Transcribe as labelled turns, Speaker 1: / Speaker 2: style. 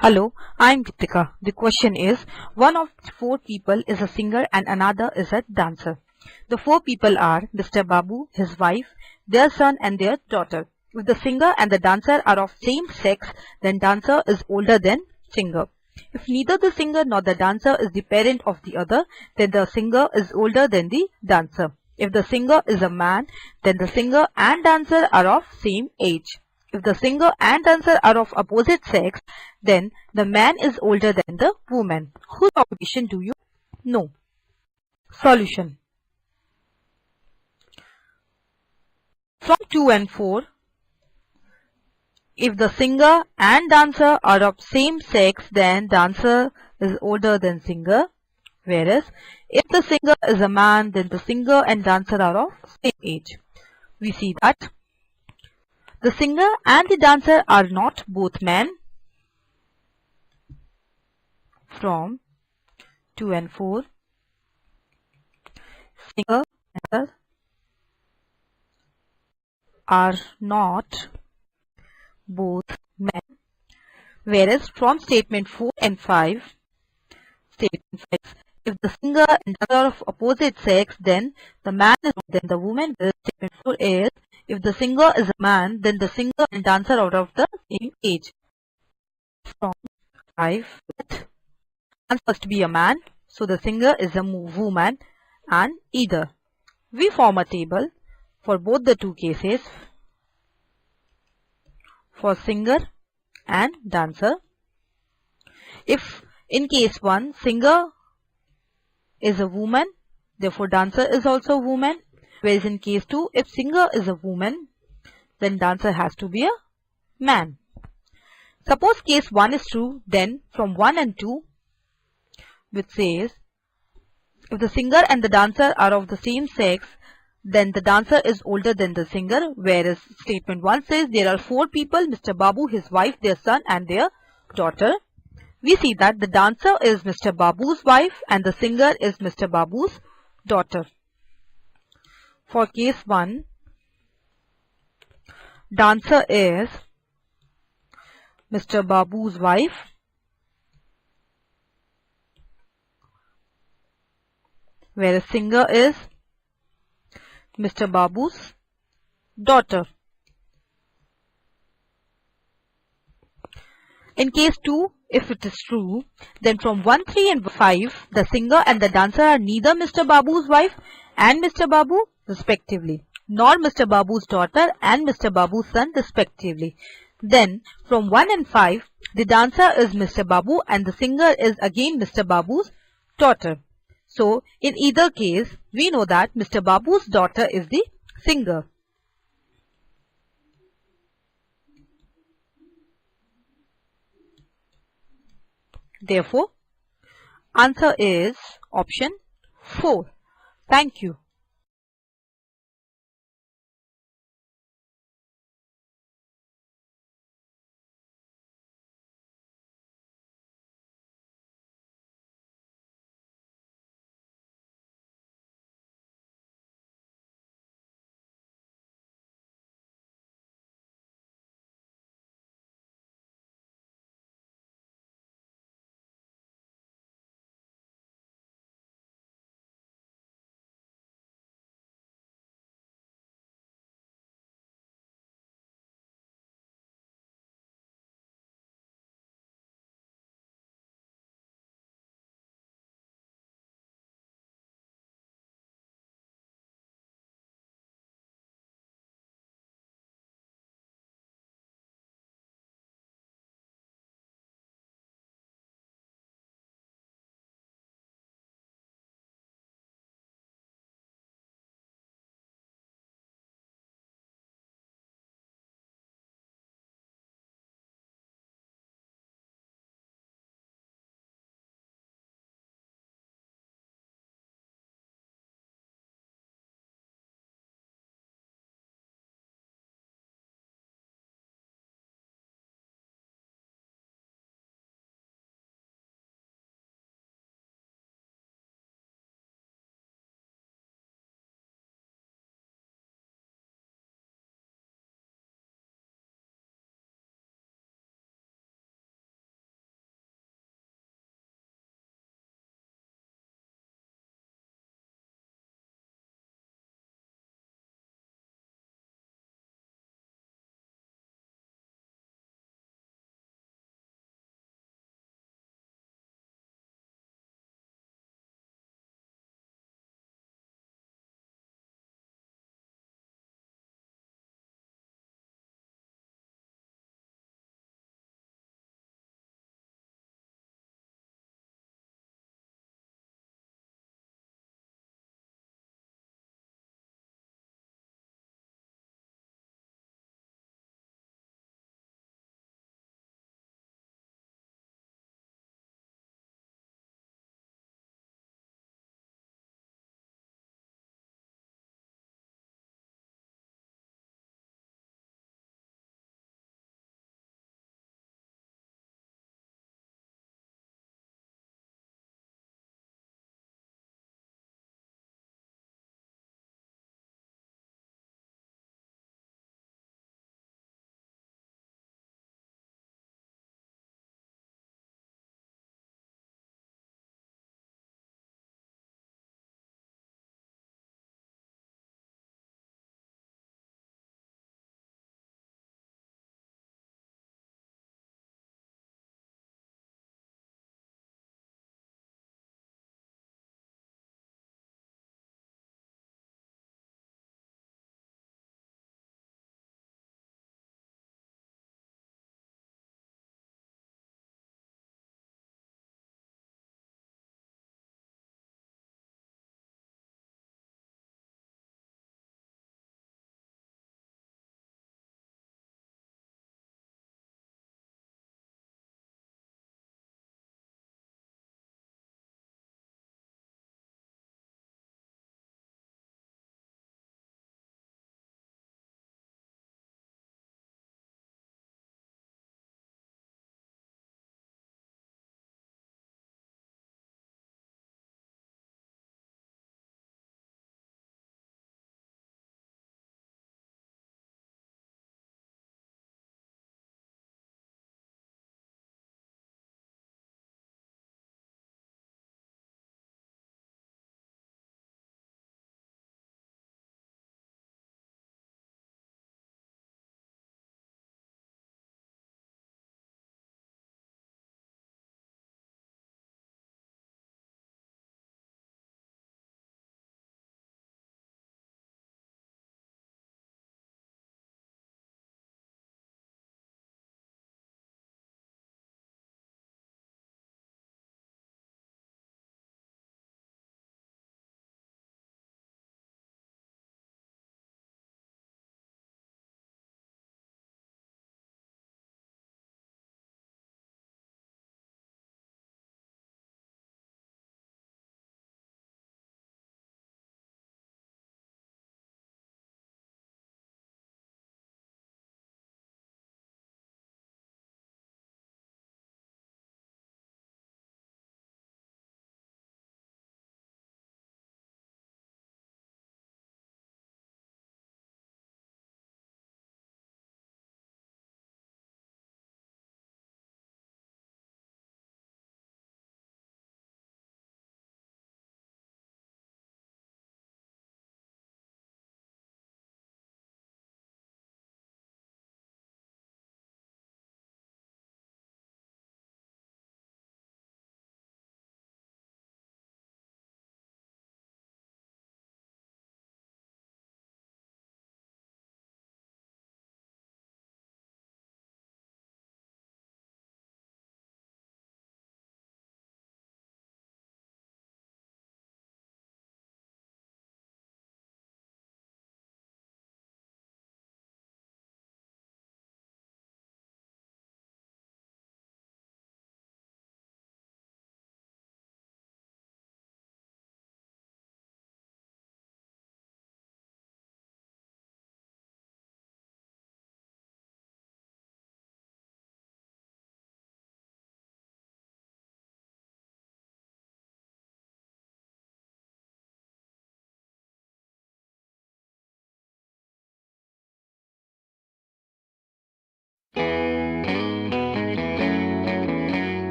Speaker 1: Hello, I'm Gitika. The question is, one of the four people is a singer and another is a dancer. The four people are Mr. Babu, his wife, their son and their daughter. If the singer and the dancer are of same sex, then dancer is older than singer. If neither the singer nor the dancer is the parent of the other, then the singer is older than the dancer. If the singer is a man, then the singer and dancer are of same age. If the singer and dancer are of opposite sex, then the man is older than the woman. Whose occupation do you know? Solution. From 2 and 4, if the singer and dancer are of same sex, then dancer is older than singer. Whereas, if the singer is a man, then the singer and dancer are of same age. We see that the singer and the dancer are not both men. From 2 and 4, singer and dancer are not both men. Whereas from statement 4 and 5, statement 5, if the singer and dancer are of opposite sex, then the man is older than the woman. Whereas statement 4 is, if the singer is a man, then the singer and dancer are of the same age. From 5, man must be a man, so the singer is a woman, and either. We form a table for both the two cases, for singer and dancer. If in case 1, singer is a woman, therefore dancer is also a woman. Whereas in case 2, if singer is a woman, then dancer has to be a man. Suppose case 1 is true, then from 1 and 2, which says, if the singer and the dancer are of the same sex, then the dancer is older than the singer. Whereas statement 1 says there are 4 people, Mr. Babu, his wife, their son and their daughter. We see that the dancer is Mr. Babu's wife and the singer is Mr. Babu's daughter. For case 1, dancer is Mr. Babu's wife whereas singer is Mr. Babu's daughter. In case 2, if it is true, then from 1, 3 and 5, the singer and the dancer are neither Mr. Babu's wife and Mr. Babu respectively, nor Mr. Babu's daughter and Mr. Babu's son respectively. Then from 1 and 5, the dancer is Mr. Babu and the singer is again Mr. Babu's daughter. So in either case, we know that Mr. Babu's daughter is the singer. Therefore, answer is option 4. Thank you.